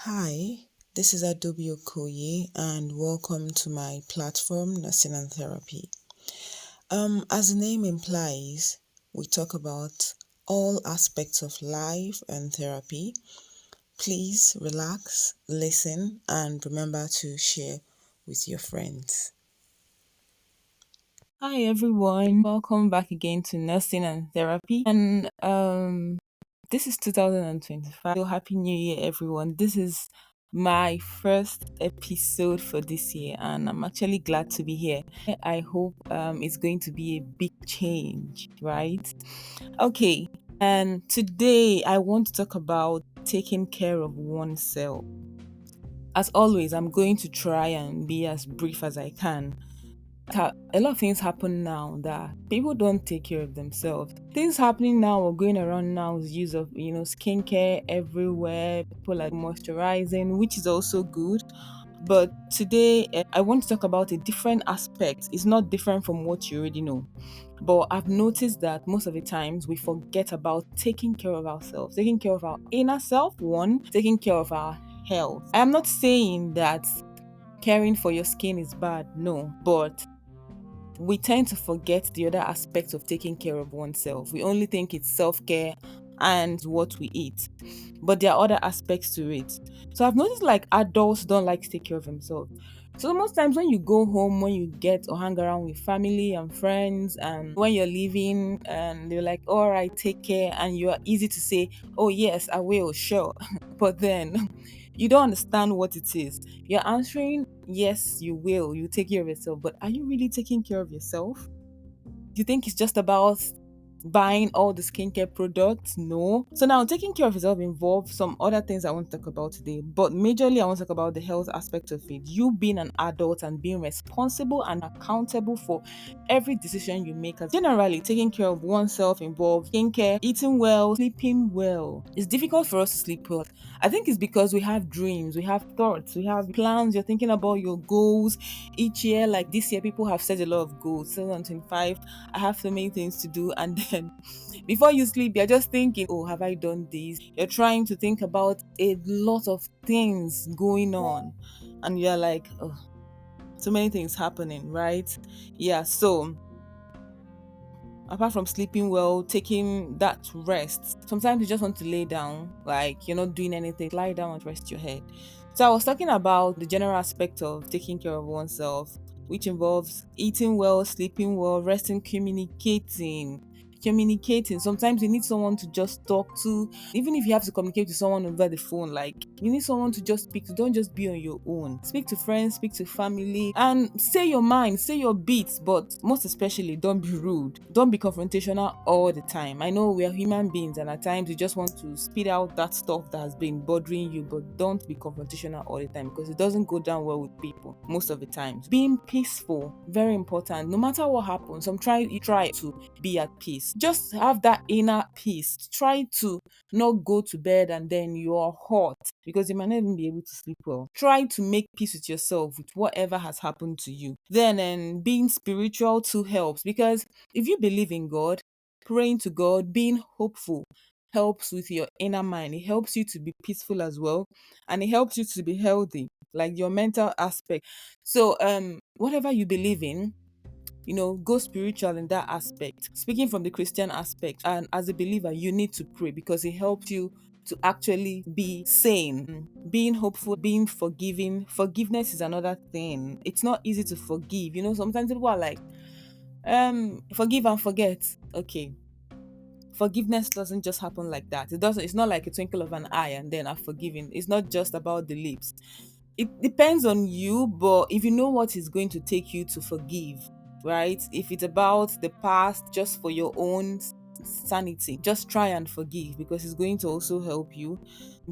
Hi, this is Adobe Okoye, and welcome to my platform, Nursing and Therapy. As the name implies, we talk about all aspects of life and therapy. Please relax, listen, and remember to share with your friends. Hi everyone, welcome back again to Nursing and Therapy. And this is 2025. So happy new year everyone. This is my first episode for this year and I'm actually glad to be here. I hope it's going to be a big change, right? Okay. And today I want to talk about taking care of oneself. As always, I'm going to try and be as brief as I can. A lot of things happen now that people don't take care of themselves. Things happening now or going around now is use of skincare everywhere. People like moisturizing, which is also good. But today I want to talk about a different aspect. It's not different from what you already know. But I've noticed that most of the times we forget about taking care of ourselves, taking care of our inner self, one, taking care of our health. I'm not saying that caring for your skin is bad, no, but we tend to forget the other aspects of taking care of oneself. We only think it's self-care and what we eat. But there are other aspects to it. So I've noticed like adults don't like to take care of themselves. So most times when you go home, when you get or hang around with family and friends, and when you're leaving and they're like, all right, take care, and you're easy to say, oh yes, I will, sure. But then you don't understand what it is. You're answering, yes, you will, you take care of yourself, but are you really taking care of yourself? Do you think it's just about buying all the skincare products? No. So now taking care of yourself involves some other things I want to talk about today, but majorly I want to talk about the health aspect of it. You being an adult and being responsible and accountable for every decision you make. As generally, taking care of oneself involves skincare, eating well, sleeping well. It's difficult for us to sleep well. I think it's because we have dreams, we have thoughts, we have plans. You're thinking about your goals each year. Like this year, people have set a lot of goals. 2025, I have so many things to do. And then before you sleep, you're just thinking, oh, have I done this? You're trying to think about a lot of things going on. And you're like, oh, so many things happening, right? Yeah. So apart from sleeping well, taking that rest, sometimes you just want to lay down, like you're not doing anything, lie down and rest your head. So I was talking about the general aspect of taking care of oneself, which involves eating well, sleeping well, resting, communicating. Communicating. Sometimes you need someone to just talk to, even if you have to communicate with someone over the phone. Like you need someone to just speak to. Don't just be on your own. Speak to friends, speak to family, and say your mind, say your beats. But most especially, don't be rude. Don't be confrontational all the time. I know we are human beings, and at times you just want to spit out that stuff that has been bothering you. But don't be confrontational all the time because it doesn't go down well with people most of the times. Being peaceful, very important. No matter what happens, you try to be at peace. Just have that inner peace. Try to not go to bed and then you're hot because you might not even be able to sleep well. Try to make peace with yourself with whatever has happened to you. Then being spiritual too helps because if you believe in God, praying to God, being hopeful helps with your inner mind. It helps you to be peaceful as well, and it helps you to be healthy, like your mental aspect. So whatever you believe in, go spiritual in that aspect. Speaking from the Christian aspect, and as a believer, you need to pray because it helps you to actually be sane. Being hopeful, being forgiving. Forgiveness is another thing. It's not easy to forgive. Sometimes people are like, forgive and forget. Okay. Forgiveness doesn't just happen like that. It's not like a twinkle of an eye and then I've forgiven. It's not just about the lips. It depends on you, but if you know what is going to take you to forgive, right? If it's about the past, just for your own sanity, just try and forgive because it's going to also help you.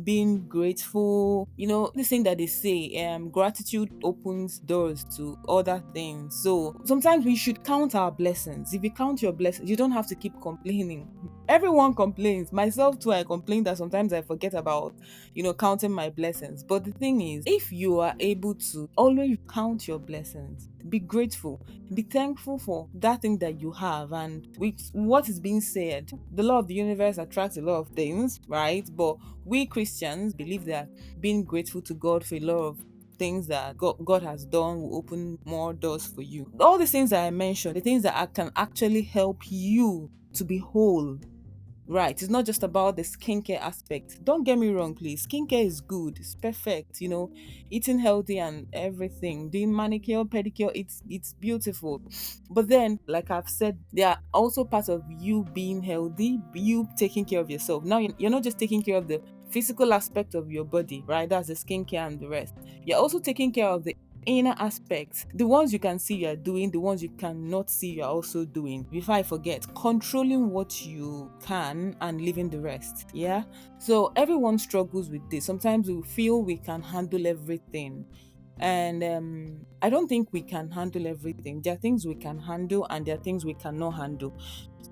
Being grateful, this thing that they say, gratitude opens doors to other things. So sometimes we should count our blessings. If you count your blessings, you don't have to keep complaining. Everyone complains, myself too. I complain that sometimes I forget about, counting my blessings. But the thing is, if you are able to always count your blessings, be grateful, be thankful for that thing that you have. And with what is being said, the law of the universe attracts a lot of things, right? But we Christians believe that being grateful to God for a lot of things that God has done will open more doors for you. All these things that I mentioned, the things that can actually help you to be whole. Right, it's not just about the skincare aspect. Don't get me wrong, please. Skincare is good, it's perfect, eating healthy and everything. Doing manicure, pedicure, it's beautiful. But then, like I've said, they are also part of you being healthy, you taking care of yourself. Now you're not just taking care of the physical aspect of your body, right? That's the skincare and the rest. You're also taking care of the inner aspects, the ones you can see you're doing, the ones you cannot see you're also doing. Before I forget, controlling what you can and leaving the rest. Yeah, so everyone struggles with this. Sometimes we feel we can handle everything, and I don't think we can handle everything. There are things we can handle and there are things we cannot handle.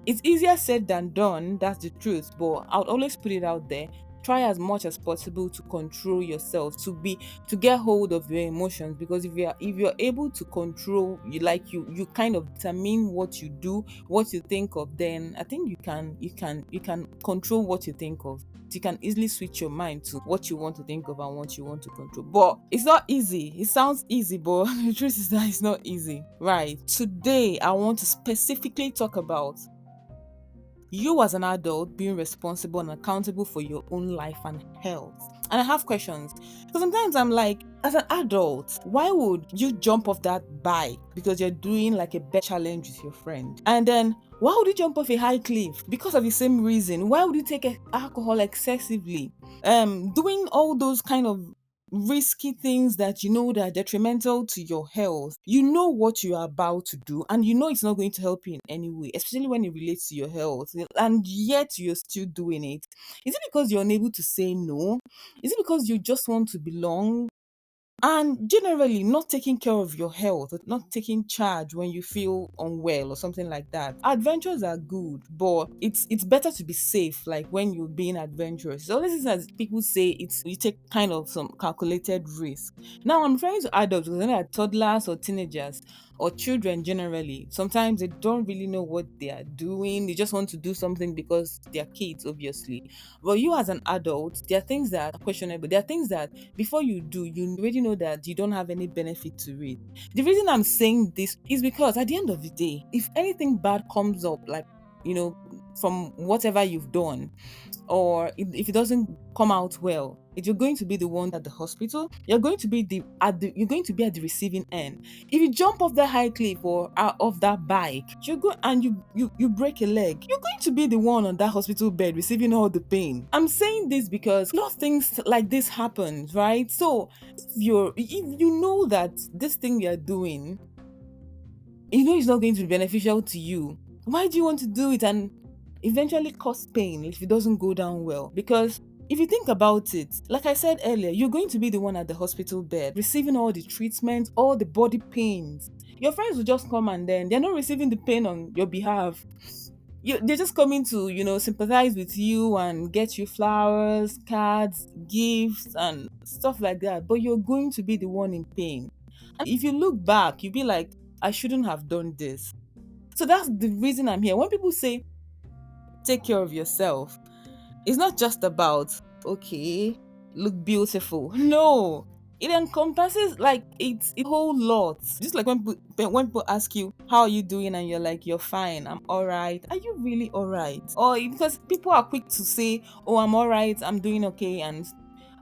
It's easier said than done, that's the truth, but I would always put it out there. Try as much as possible to control yourself, to get hold of your emotions, because if you're able to control, you kind of determine what you do, what you think of, then I think you can control what you think of. You can easily switch your mind to what you want to think of and what you want to control. But it's not easy. It sounds easy, but the truth is that it's not easy. Right. Today I want to specifically talk about you as an adult being responsible and accountable for your own life and health. And I have questions. So sometimes I'm like, as an adult, why would you jump off that bike because you're doing like a bed challenge with your friend? And then why would you jump off a high cliff? Because of the same reason. Why would you take alcohol excessively? Doing all those kind of risky things that you know that are detrimental to your health. You know what you are about to do and you know it's not going to help you in any way, especially when it relates to your health, and yet you're still doing it. Is it because you're unable to say no? Is it because you just want to belong? And generally not taking care of your health, not taking charge when you feel unwell or something like that. Adventures are good, but it's better to be safe. Like when you're being adventurous, so this is, as people say, it's you take kind of some calculated risk. Now I'm referring to adults, because they're toddlers or teenagers or children. Generally sometimes they don't really know what they are doing, they just want to do something because they're kids, obviously. But you as an adult, there are things that are questionable. There are things that before you do, you already know that you don't have any benefit to it. The reason I'm saying this is because at the end of the day, if anything bad comes up, like, you know, from whatever you've done, or if it doesn't come out well, if you're going to be the one at the hospital, you're going to be at the receiving end. If you jump off that high cliff or out off that bike, you go and you break a leg, you're going to be the one on that hospital bed receiving all the pain. I'm saying this because a lot of things like this happen, right? So if you know that this thing you're doing, you know it's not going to be beneficial to you, why do you want to do it and eventually cause pain if it doesn't go down well? Because if you think about it, like I said earlier, you're going to be the one at the hospital bed receiving all the treatment, all the body pains. Your friends will just come and then they're not receiving the pain on your behalf. They're just coming to, sympathize with you and get you flowers, cards, gifts, and stuff like that. But you're going to be the one in pain. And if you look back, you'll be like, I shouldn't have done this. So that's the reason I'm here. When people say take care of yourself, it's not just about, okay, look beautiful. No, it encompasses, like, it's a whole lot. Just like when people ask you how are you doing and you're like, you're fine, I'm all right. Are you really all right? Or because people are quick to say, oh, I'm all right, I'm doing okay, and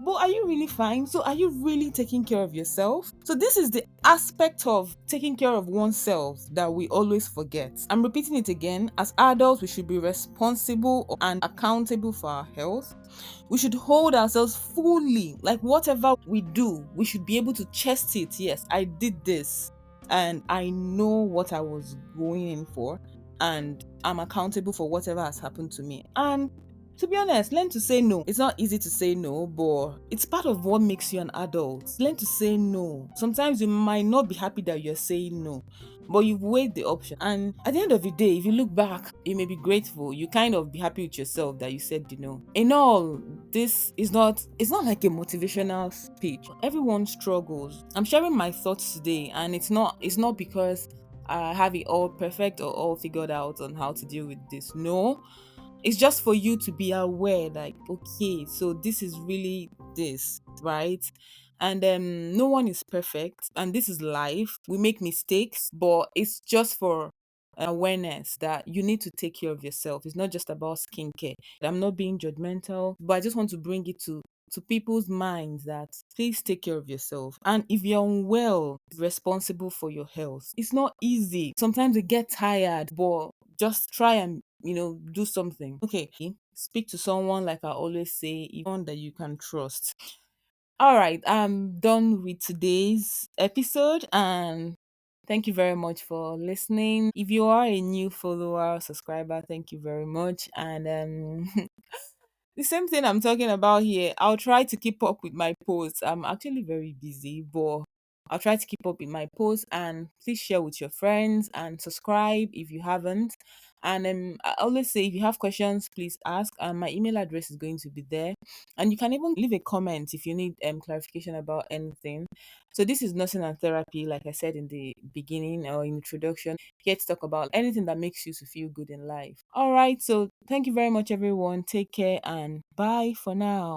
but are you really fine? So are you really taking care of yourself? So this is the aspect of taking care of oneself that we always forget. I'm repeating it again. As adults, we should be responsible and accountable for our health. We should hold ourselves fully. Like whatever we do, we should be able to chest it. Yes, I did this and I know what I was going in for, and I'm accountable for whatever has happened to me. And to be honest, learn to say no. It's not easy to say no, but it's part of what makes you an adult. Learn to say no. Sometimes you might not be happy that you're saying no, but you've weighed the option. And at the end of the day, if you look back, you may be grateful. You kind of be happy with yourself that you said no. In all, this is not it's not like a motivational speech. Everyone struggles. I'm sharing my thoughts today, and it's not because I have it all perfect or all figured out on how to deal with this. No, it's just for you to be aware, like, okay, so this is really this, right? And no one is perfect, and this is life. We make mistakes, but it's just for awareness that you need to take care of yourself. It's not just about skincare. I'm not being judgmental, but I just want to bring it to people's minds that please take care of yourself. And if you're unwell, be responsible for your health. It's not easy. Sometimes you get tired, but just try and do something. Okay, speak to someone, like I always say, someone that you can trust. All right, I'm done with today's episode, and thank you very much for listening. If you are a new follower, subscriber, thank you very much. And the same thing I'm talking about here. I'll try to keep up with my posts. I'm actually very busy, but I'll try to keep up with my posts, and please share with your friends and subscribe if you haven't. And I always say, if you have questions, please ask. And my email address is going to be there. And you can even leave a comment if you need clarification about anything. So this is nursing and therapy, like I said in the beginning or introduction, here to talk about anything that makes you to feel good in life. All right, so thank you very much, everyone. Take care and bye for now.